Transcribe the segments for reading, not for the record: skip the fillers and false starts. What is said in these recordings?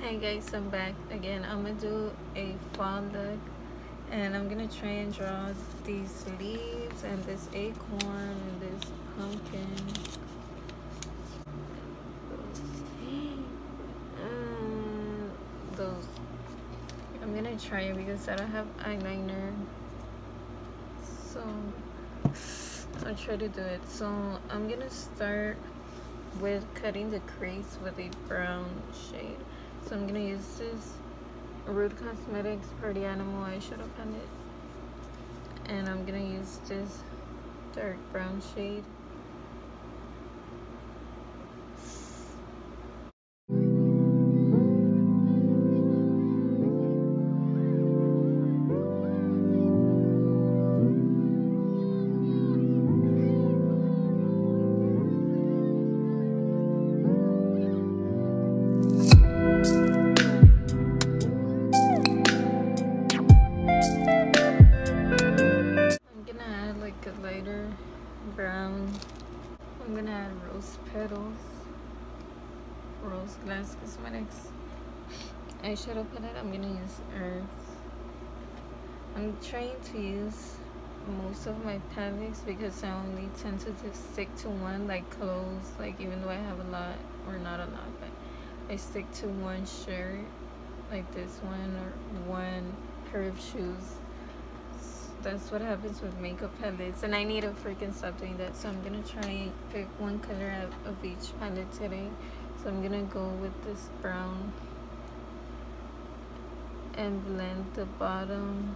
Hey guys, I'm back again. I'm gonna do a fall look and I'm gonna try and draw these leaves and this acorn and this pumpkin. Those. I'm gonna try it because I don't have eyeliner, so I'll try to do it. So I'm gonna start with cutting the crease with a brown shade. So I'm gonna use this Rude Cosmetics Party Animal eyeshadow palette, and I'm gonna use this dark brown shade. Brown. I'm gonna add rose petals, rose glass cosmetics eyeshadow palette. I'm gonna use earth. I'm trying to use most of my palettes because I only tend to stick to one, like clothes, like even though I have a lot, or not a lot, but I stick to one shirt like this one, or one pair of shoes. That's what happens with makeup palettes, and I need to freaking stop doing that. So I'm gonna try and pick one color out of each palette today. So I'm gonna go with this brown and blend the bottom.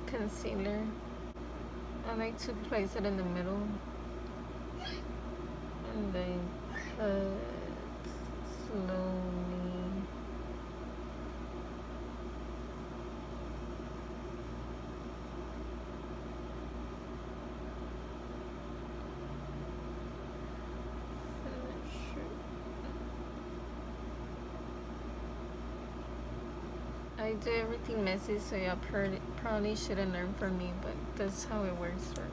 Concealer. I like to place it in the middle and then cut slowly. I do everything messy, so y'all probably shouldn't learn from me, but that's how it works for me.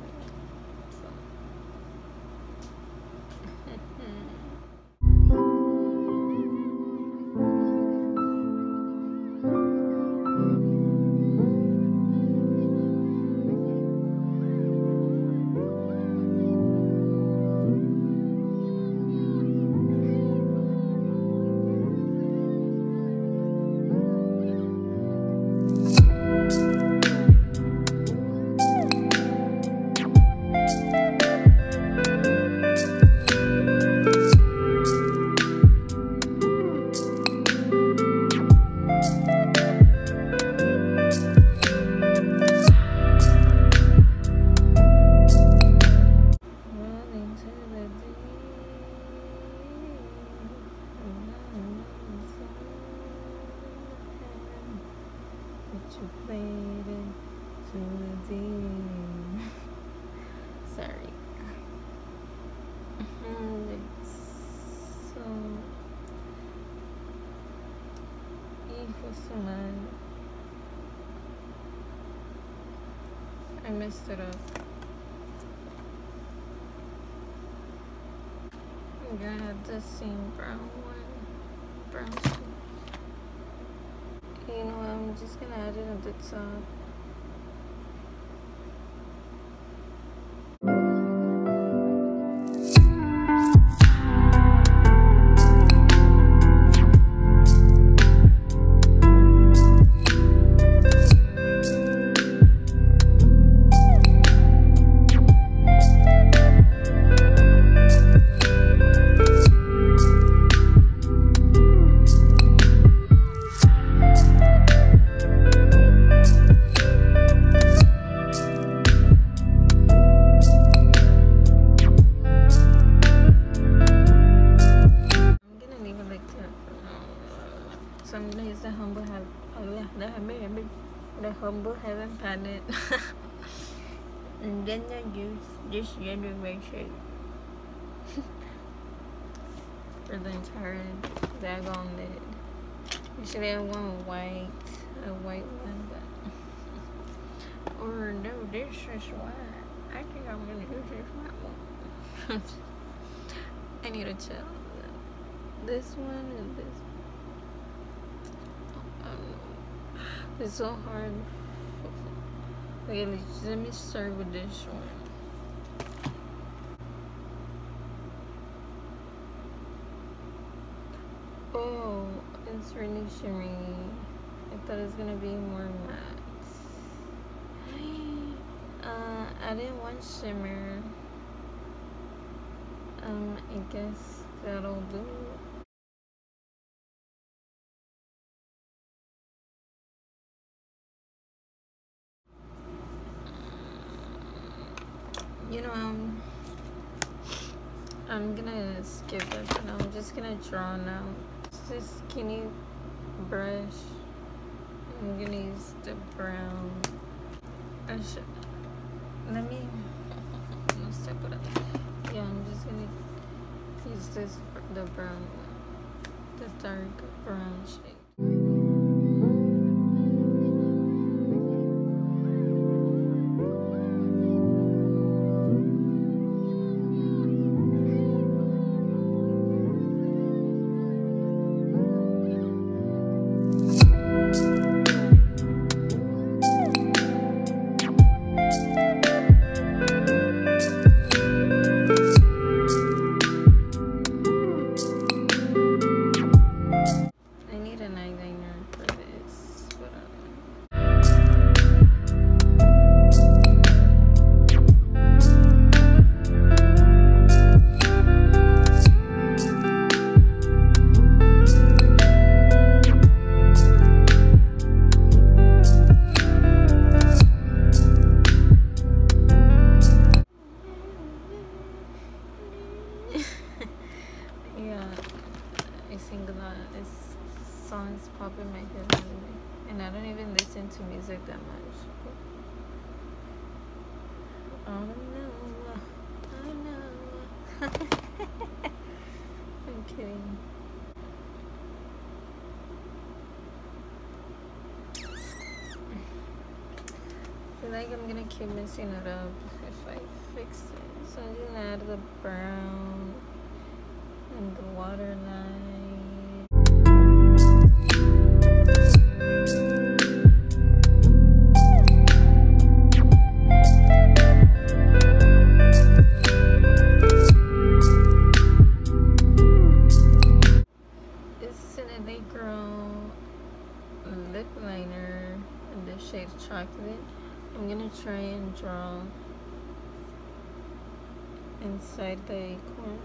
Sorry. So I messed it up. I'm gonna have the same brown one, brown shade. You know, I'm just gonna add it at the top. humble heaven palette. And then I use this yellow red shade for the entire daggone lid. Usually I want a white one, but or no, this is white. I think I'm gonna use this white one. I need to chill. This one and this. I don't know. It's so hard. Okay, let me start with this one. Oh, it's really shimmery. I thought it was gonna be more matte. I didn't want shimmer. I guess that'll do. You know, I'm gonna skip this and I'm just gonna draw now. It's this skinny brush. I'm gonna use the brown. Let me step it up. Yeah, I'm just gonna use this, the brown one, the dark brown shade. Songs pop in my head and I don't even listen to music that much. I don't know. I'm kidding. I feel like I'm gonna keep messing it up if I fix it. So I'm just gonna add the brown and the waterline. Lip liner in the shade chocolate. I'm gonna try and draw inside the acorn.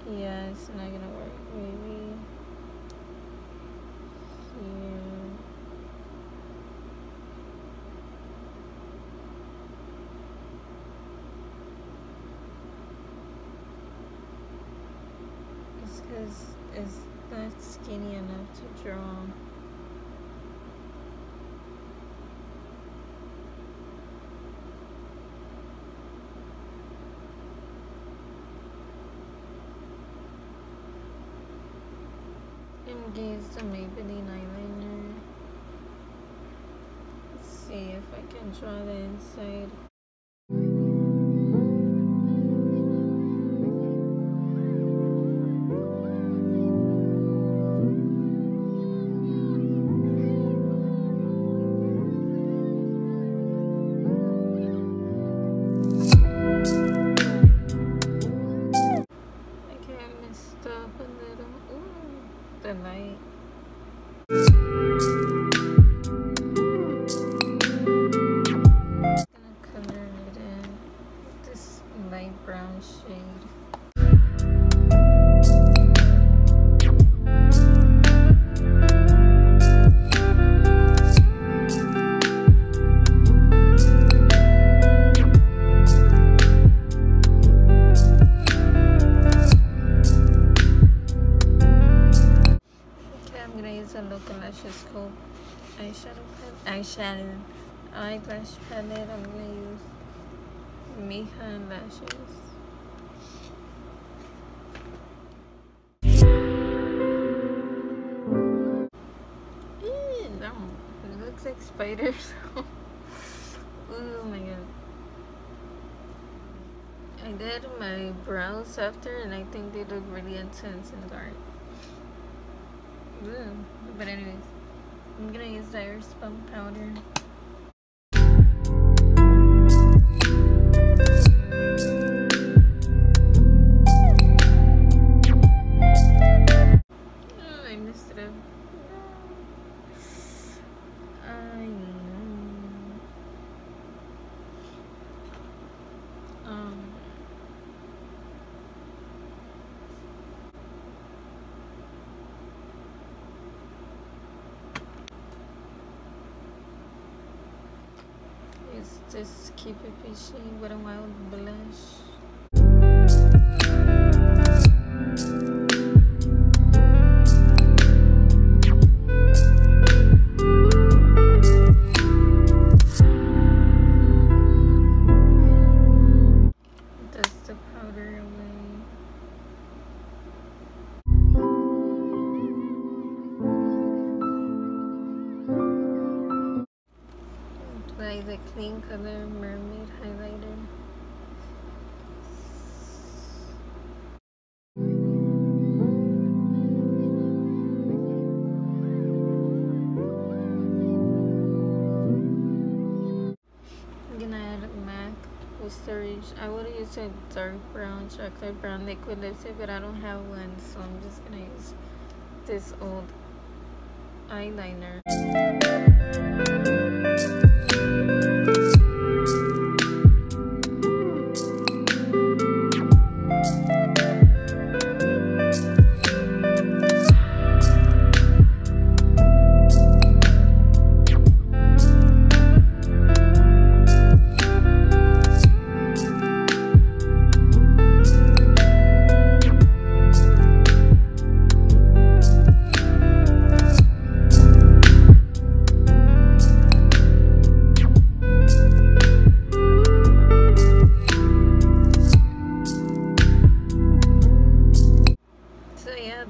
Yeah, it's not gonna work. Maybe here. Because it's not skinny enough to draw. I'm gonna use the Maybelline eyeliner. Let's see if I can draw the inside. Gonna eyeshadow, eyelash palette. I'm gonna use Mija and lashes. Ew, no, it looks like spiders. Oh my god. I did my brows after, and I think they look really intense and dark. Ooh. But anyways, I'm gonna use the airspun powder. Oh, I messed it up. I know. Just keep it peachy with a mild blush. Dust the powder away. Apply the clean color mermaid highlighter. I'm gonna add MAC Costa Riche. I would use a dark brown, chocolate brown liquid lipstick, but I don't have one, so I'm just gonna use this old eyeliner.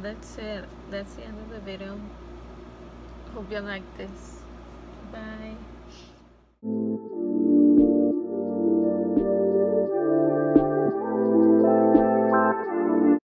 That's it. That's the end of the video. Hope you like this. Bye.